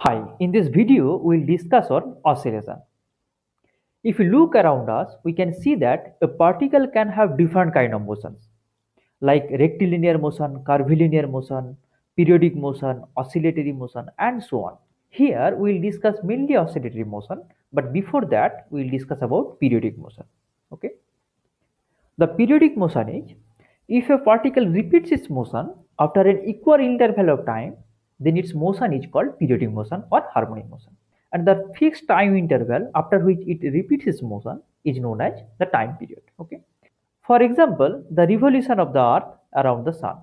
Hi, in this video, we'll discuss on oscillation. If you look around us, we can see that a particle can have different kind of motions, like rectilinear motion, curvilinear motion, periodic motion, oscillatory motion, and so on. Here, we'll discuss mainly oscillatory motion, but before that, we'll discuss about periodic motion. Okay. The periodic motion is if a particle repeats its motion after an equal interval of time, then its motion is called periodic motion or harmonic motion. And the fixed time interval after which it repeats its motion is known as the time period. Okay. For example, the revolution of the earth around the sun.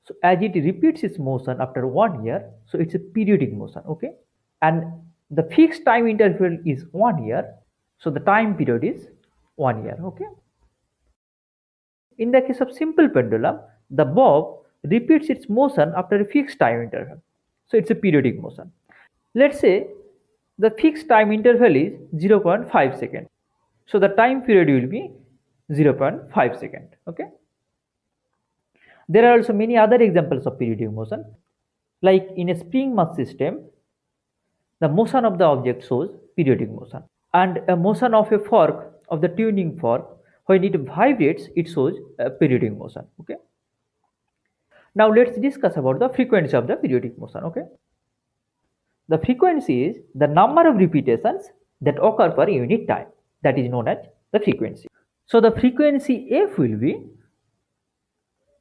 So as it repeats its motion after 1 year, so it's a periodic motion. Okay. And the fixed time interval is 1 year, so the time period is 1 year. Okay. In the case of simple pendulum, the bob repeats its motion after a fixed time interval. So it's a periodic motion. Let's say the fixed time interval is 0.5 seconds. So the time period will be 0.5 seconds. Okay. There are also many other examples of periodic motion. Like in a spring mass system, the motion of the object shows periodic motion. And a motion of a fork, of the tuning fork, when it vibrates, it shows a periodic motion. Okay. Now let's discuss about the frequency of the periodic motion. Okay. The frequency is the number of repetitions that occur per unit time. That is known as the frequency. So the frequency f will be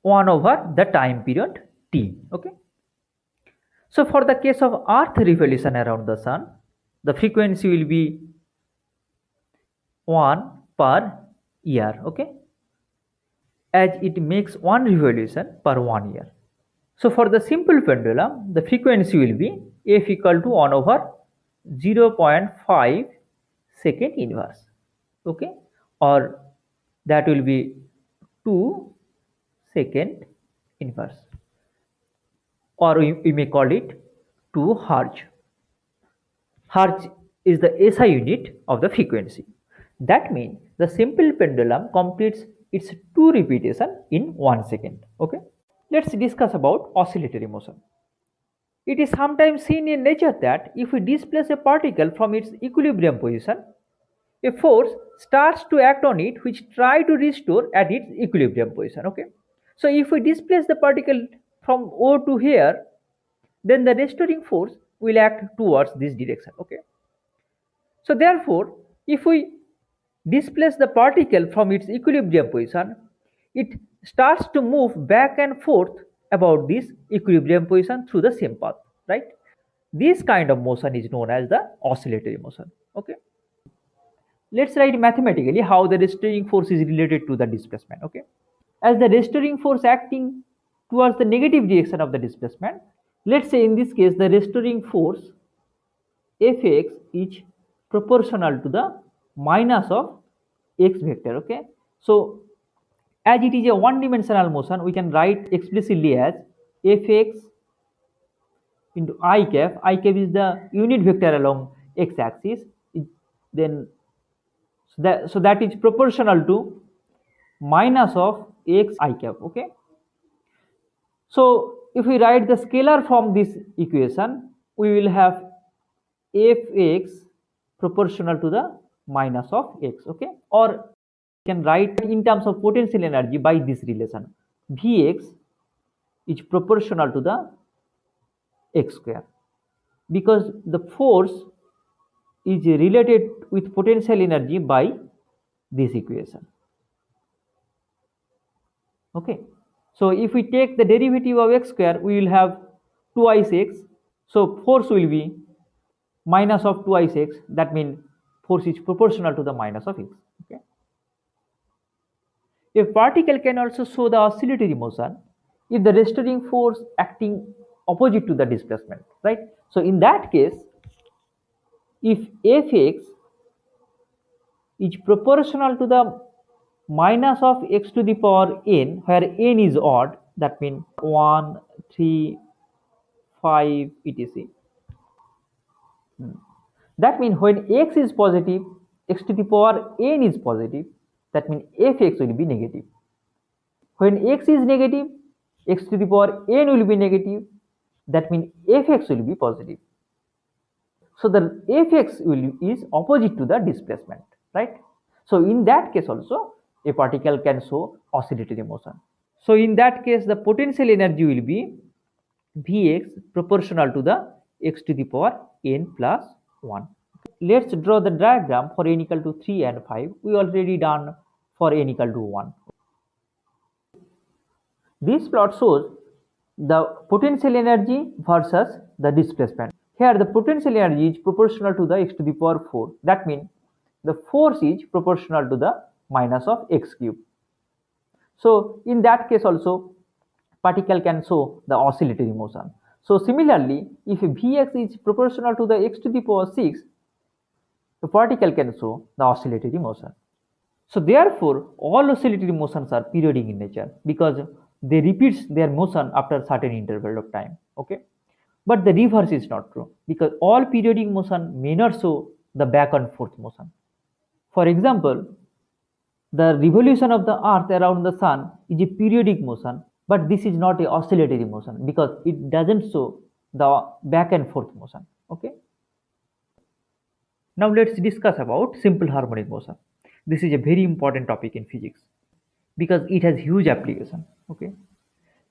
1 over the time period t. Okay. So for the case of earth revolution around the sun, the frequency will be 1 per year. Okay. As it makes one revolution per 1 year. So for the simple pendulum, the frequency will be f equal to 1 over 0.5 second inverse. Okay. Or that will be 2 second inverse. Or we may call it 2 Hertz. Hertz is the SI unit of the frequency. That means the simple pendulum completes its 2 repetition in 1 second. Okay. Let's discuss about oscillatory motion. It is sometimes seen in nature that if we displace a particle from its equilibrium position, a force starts to act on it which try to restore at its equilibrium position. Okay. So if we displace the particle from O to here, then the restoring force will act towards this direction. Okay. So therefore, if we displace the particle from its equilibrium position, it starts to move back and forth about this equilibrium position through the same path, right? This kind of motion is known as the oscillatory motion. Okay. Let's write mathematically how the restoring force is related to the displacement. Okay. As the restoring force acting towards the negative direction of the displacement, let's say in this case the restoring force fx is proportional to the minus of x vector. Okay. So as it is a one dimensional motion, we can write explicitly as fx into I cap is the unit vector along x axis. Then so that is proportional to minus of x I cap. Okay. So if we write the scalar from this equation, we will have fx proportional to the minus of x. Okay. Or you can write in terms of potential energy by this relation, Vx is proportional to the x square, because the force is related with potential energy by this equation. Okay. So if we take the derivative of x square, we will have twice x. So force will be minus of twice x. That means force is proportional to the minus of x. Okay. A particle can also show the oscillatory motion if the restoring force acting opposite to the displacement, right? So in that case, if fx is proportional to the minus of x to the power n, where n is odd, that means 1, 3, 5, etc. That means when x is positive, x to the power n is positive, that means fx will be negative. When x is negative, x to the power n will be negative, that means fx will be positive. So the Fx is opposite to the displacement, right? So in that case also a particle can show oscillatory motion. So in that case the potential energy will be Vx proportional to the x to the power n plus 1. Let's draw the diagram for n equal to 3 and 5. We already done for n equal to 1. This plot shows the potential energy versus the displacement. Here the potential energy is proportional to the x to the power 4. That means the force is proportional to the minus of x cube. So in that case also particle can show the oscillatory motion. So similarly, if Vx is proportional to the x to the power 6, the particle can show the oscillatory motion. So therefore, all oscillatory motions are periodic in nature because they repeats their motion after certain interval of time. Okay, but the reverse is not true because all periodic motion may not show the back and forth motion. For example, the revolution of the earth around the sun is a periodic motion, but this is not a oscillatory motion because it doesn't show the back and forth motion. Okay. Now let's discuss about simple harmonic motion. This is a very important topic in physics because it has huge application. Okay.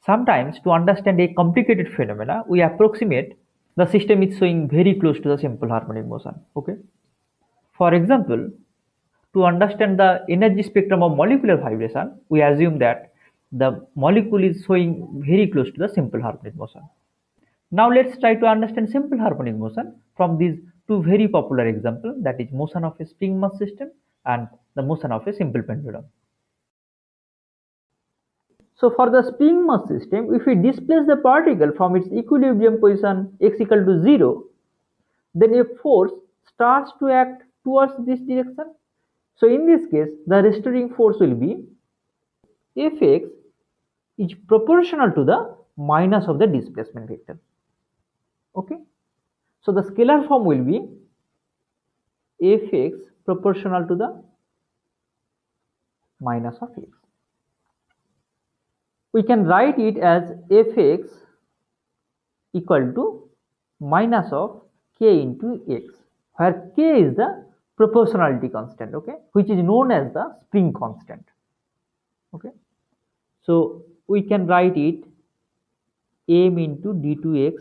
Sometimes to understand a complicated phenomena, we approximate the system is showing very close to the simple harmonic motion. Okay. For example, to understand the energy spectrum of molecular vibration, we assume that the molecule is showing very close to the simple harmonic motion. Now let's try to understand simple harmonic motion from these two very popular examples, that is motion of a spring mass system and the motion of a simple pendulum. So for the spring mass system, if we displace the particle from its equilibrium position x equal to 0, then a force starts to act towards this direction. So in this case, the restoring force will be Fx is proportional to the minus of the displacement vector. Okay. So the scalar form will be Fx proportional to the minus of x. We can write it as Fx equal to minus of k into x, where k is the proportionality constant, okay, which is known as the spring constant. Okay, so we can write it m into d2x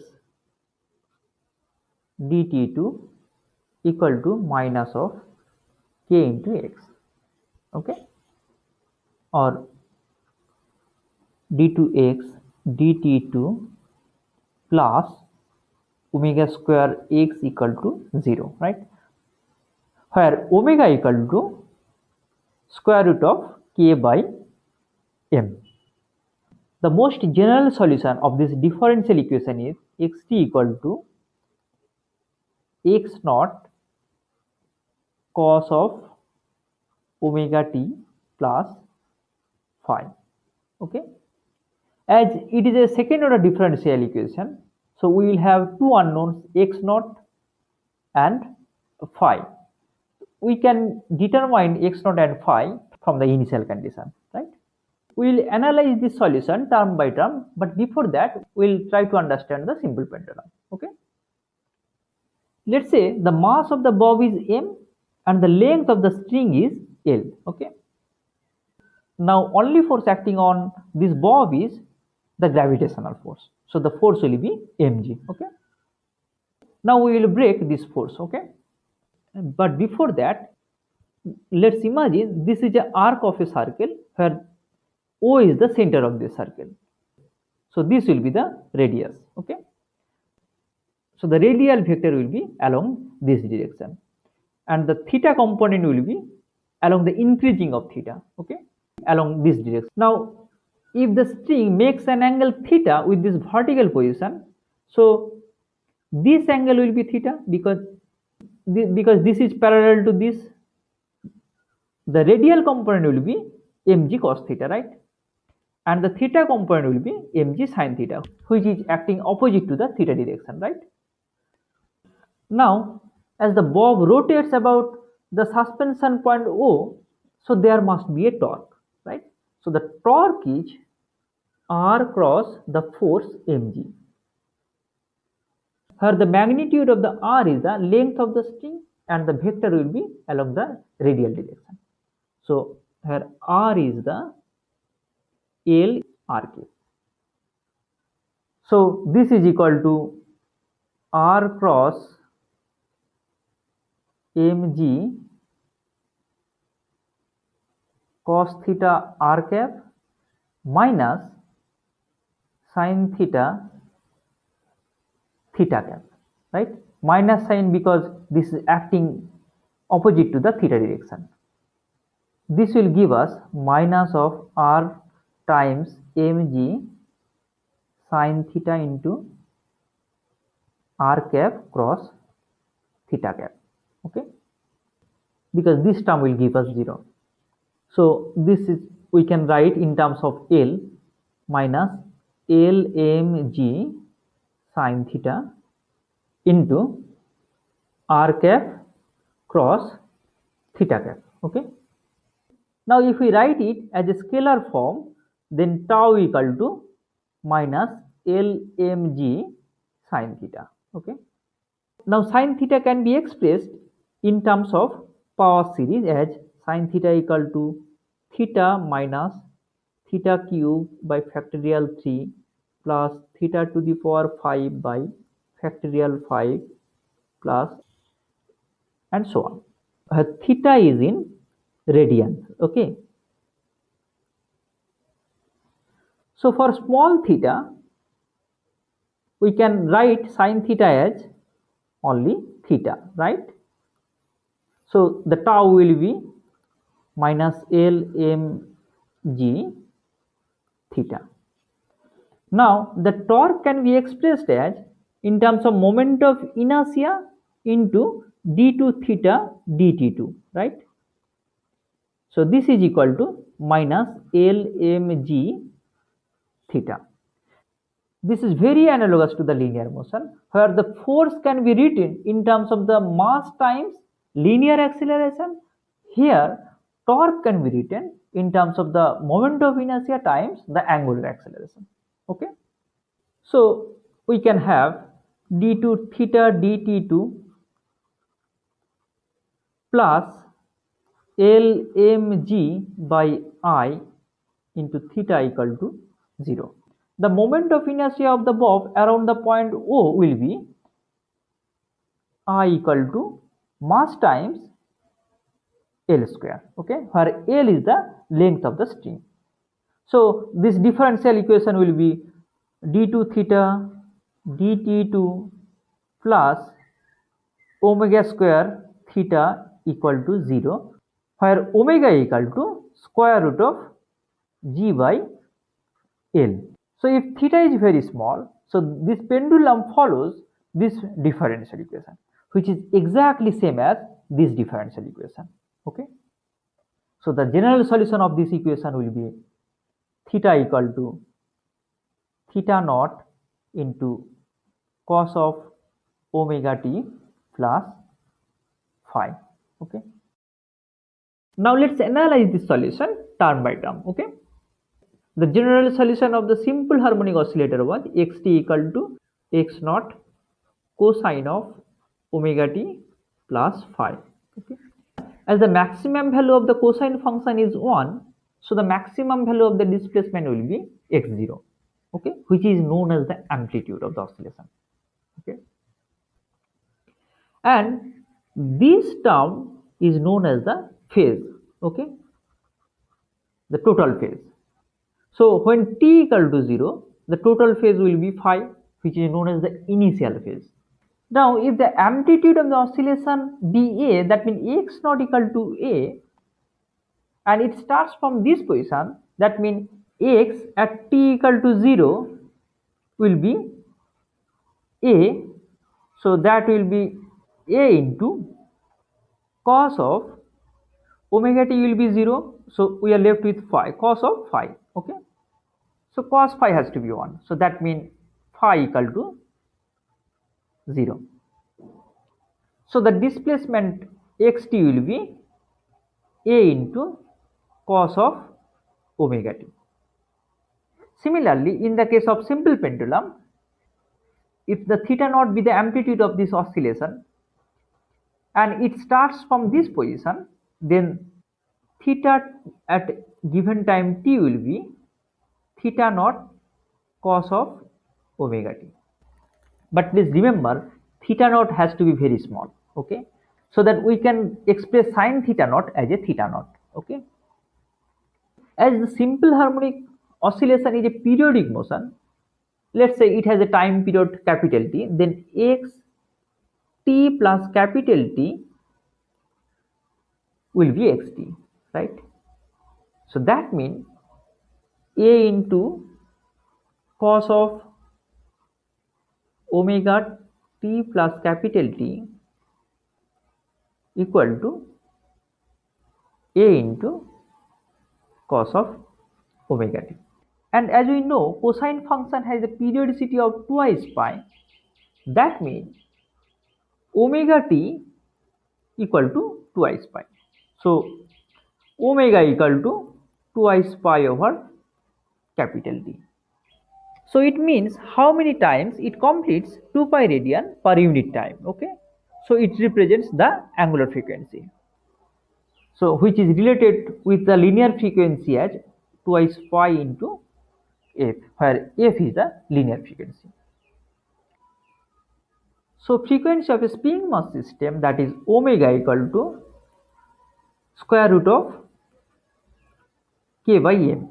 dt2 equal to minus of k into x, okay, or d2x dt2 plus omega square x equal to 0, right, where omega equal to square root of k by m. The most general solution of this differential equation is xt equal to x naught cos of omega t plus phi. Okay, as it is a second order differential equation, so we will have two unknowns x naught and phi. We can determine x naught and phi from the initial condition, right? We will analyze this solution term by term, but before that we will try to understand the simple pendulum. Okay, let's say the mass of the bob is m and the length of the string is L. Okay, now only force acting on this bob is the gravitational force, so the force will be mg. Okay, now we will break this force. Okay, but before that, let's imagine this is an arc of a circle where O is the center of this circle, so this will be the radius. Okay, so the radial vector will be along this direction and the theta component will be along the increasing of theta, okay, along this direction. Now if the string makes an angle theta with this vertical position, so this angle will be theta because this is parallel to this. The radial component will be mg cos theta, right, and the theta component will be mg sin theta, which is acting opposite to the theta direction, right. Now as the bob rotates about the suspension point O, so there must be a torque, right. So the torque is R cross the force mg. Here the magnitude of the r is the length of the string and the vector will be along the radial direction. So here r is the L rk. So this is equal to r cross mg cos theta r cap minus sin theta theta cap, right? Minus sign because this is acting opposite to the theta direction. This will give us minus of r times mg sin theta into r cap cross theta cap, okay? Because this term will give us 0. So this is, we can write in terms of L minus Lmg sin theta into r cap cross theta cap, okay? Now if we write it as a scalar form, then tau equal to minus Lmg sin theta, okay? Now sin theta can be expressed in terms of power series as sin theta equal to theta minus theta cube by factorial 3 plus theta to the power 5 by factorial 5 plus and so on. Theta is in radians, okay? So for small theta, we can write sin theta as only theta, right? So the tau will be minus Lmg theta. Now the torque can be expressed as in terms of moment of inertia into d2 theta dt2, right? So this is equal to minus Lmg theta. This is very analogous to the linear motion, where the force can be written in terms of the mass times linear acceleration. Here torque can be written in terms of the moment of inertia times the angular acceleration, okay? So we can have d2 theta dt2 plus Lmg by I into theta equal to 0. The moment of inertia of the bob around the point O will be I equal to mass times L square, okay, where L is the length of the string. So this differential equation will be d2 theta dt2 plus omega square theta equal to 0, where omega equal to square root of g by L. So if theta is very small, so this pendulum follows this differential equation, which is exactly same as this differential equation, okay? So the general solution of this equation will be theta equal to theta naught into cos of omega t plus phi, okay? Now let's analyze this solution term by term, okay? The general solution of the simple harmonic oscillator was xt equal to x naught cosine of omega t plus phi, okay? As the maximum value of the cosine function is 1, so the maximum value of the displacement will be x0, okay, which is known as the amplitude of the oscillation, okay? And this term is known as the phase, okay, the total phase. So when t equal to 0, the total phase will be phi, which is known as the initial phase. Now if the amplitude of the oscillation be a, that means x not equal to a, and it starts from this position, that means x at t equal to 0 will be a, so that will be a into cos of omega t will be 0, so we are left with phi, cos of phi, okay? So cos phi has to be 1, so that means phi equal to 0. So the displacement xt will be a into cos of omega t. Similarly, in the case of simple pendulum, if the theta naught be the amplitude of this oscillation and it starts from this position, then theta at given time t will be theta naught cos of omega t. But please remember, theta naught has to be very small, okay, so that we can express sin theta naught as a theta naught, okay. As the simple harmonic oscillation is a periodic motion, let's say it has a time period capital T, then x t plus capital T will be xt, right? So that means a into cos of omega t plus capital T equal to a into cos of omega t. And as we know, cosine function has a periodicity of twice pi. That means omega t equal to twice pi. So omega equal to twice pi over capital T. So it means how many times it completes 2 pi radian per unit time, okay. So it represents the angular frequency, so which is related with the linear frequency as twice pi into f, where f is the linear frequency. So frequency of a spring mass system, that is omega equal to square root of k by m.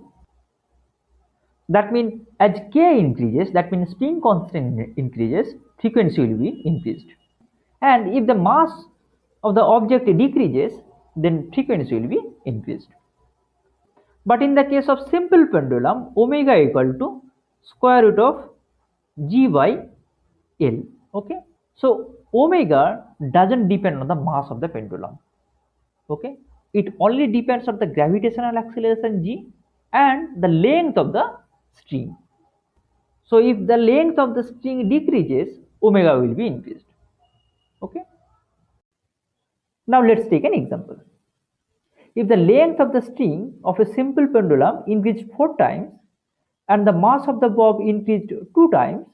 That means as k increases, that means spring constant increases, frequency will be increased. And if the mass of the object decreases, then frequency will be increased. But in the case of simple pendulum, omega equal to square root of g by L, okay. So omega doesn't depend on the mass of the pendulum, okay. It only depends on the gravitational acceleration g and the length of the string. So if the length of the string decreases, omega will be increased, okay. Now let's take an example. If the length of the string of a simple pendulum increased 4 times and the mass of the bob increased 2 times,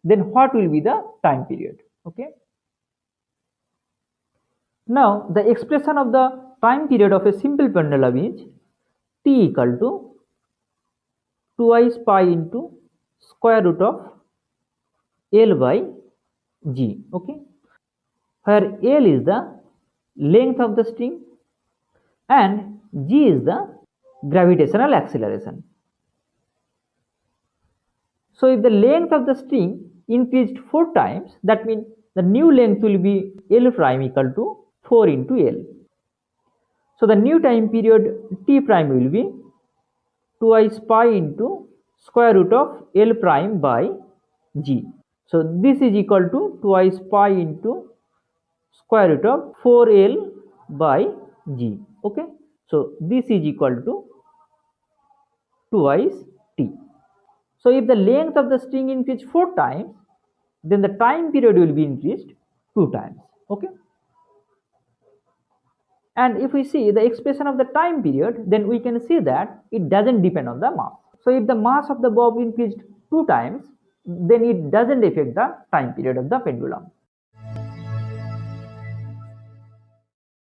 then what will be the time period, okay. Now the expression of the time period of a simple pendulum is t equal to twice pi into square root of L by g, okay, where L is the length of the string and g is the gravitational acceleration. So if the length of the string increased 4 times, that means the new length will be L prime equal to 4 into L. So the new time period t prime will be twice pi into square root of L prime by g. So this is equal to twice pi into square root of 4L by g, okay. So this is equal to twice t. So if the length of the string increased 4 times, then the time period will be increased 2 times, okay. And if we see the expression of the time period, then we can see that it doesn't depend on the mass. So if the mass of the bob increased 2 times, then it doesn't affect the time period of the pendulum.